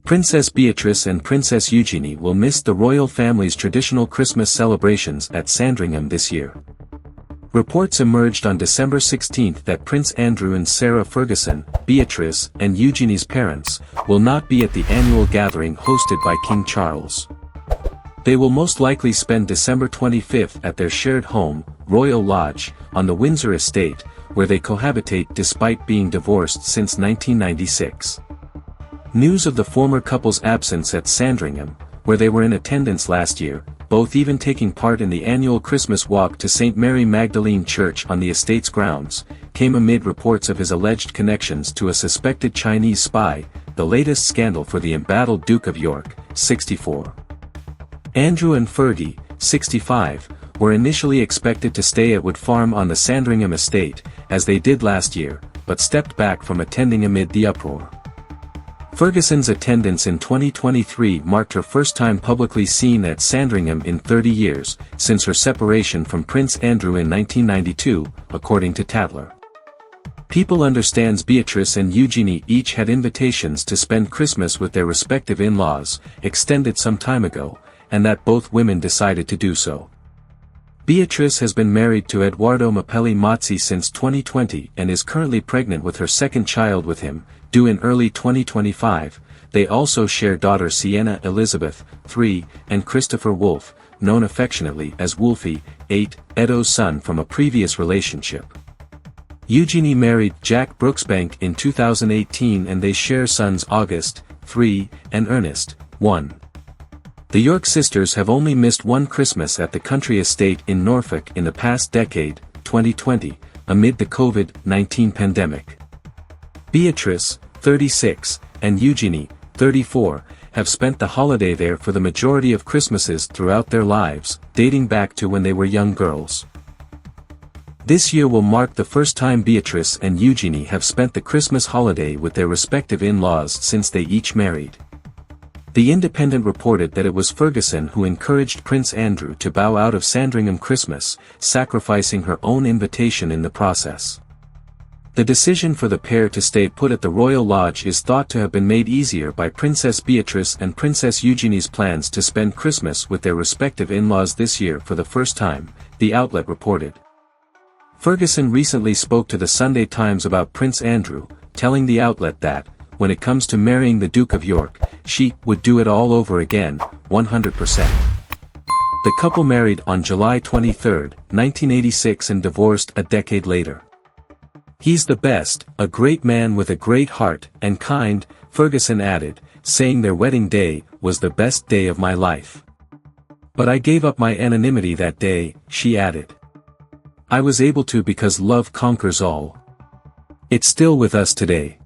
Princess Beatrice and Princess Eugenie will miss the royal family's traditional Christmas celebrations at Sandringham this year. Reports emerged on December 16 that Prince Andrew and Sarah Ferguson, Beatrice and Eugenie's parents, will not be at the annual gathering hosted by King Charles. They will most likely spend December 25 at their shared home, Royal Lodge, on the Windsor estate, where they cohabitate despite being divorced since 1996. News of the former couple's absence at Sandringham, where they were in attendance last year, both even taking part in the annual Christmas walk to St. Mary Magdalene Church on the estate's grounds, came amid reports of his alleged connections to a suspected Chinese spy, the latest scandal for the embattled Duke of York, 64. Andrew and Fergie, 65, were initially expected to stay at Wood Farm on the Sandringham estate, as they did last year, but stepped back from attending amid the uproar. Ferguson's attendance in 2023 marked her first time publicly seen at Sandringham in 30 years, since her separation from Prince Andrew in 1992, according to Tatler. People understands Beatrice and Eugenie each had invitations to spend Christmas with their respective in-laws, extended some time ago, and that both women decided to do so. Beatrice has been married to Edoardo Mapelli Mazzi since 2020 and is currently pregnant with her second child with him, due in early 2025. They also share daughter Sienna Elizabeth, 3, and Christopher Wolfe, known affectionately as Wolfie, 8, Edo's son from a previous relationship. Eugenie married Jack Brooksbank in 2018 and they share sons August, 3, and Ernest, 1. The York sisters have only missed one Christmas at the country estate in Norfolk in the past decade, 2020, amid the COVID-19 pandemic. Beatrice, 36, and Eugenie, 34, have spent the holiday there for the majority of Christmases throughout their lives, dating back to when they were young girls. This year will mark the first time Beatrice and Eugenie have spent the Christmas holiday with their respective in-laws since they each married. The Independent reported that it was Ferguson who encouraged Prince Andrew to bow out of Sandringham Christmas, sacrificing her own invitation in the process. The decision for the pair to stay put at the Royal Lodge is thought to have been made easier by Princess Beatrice and Princess Eugenie's plans to spend Christmas with their respective in-laws this year for the first time, the outlet reported. Ferguson recently spoke to the Sunday Times about Prince Andrew, telling the outlet that, when it comes to marrying the Duke of York, she would do it all over again, 100%. The couple married on July 23, 1986 and divorced a decade later. He's the best, a great man with a great heart, and kind, Ferguson added, saying their wedding day was the best day of my life. But I gave up my anonymity that day, she added. I was able to because love conquers all. It's still with us today.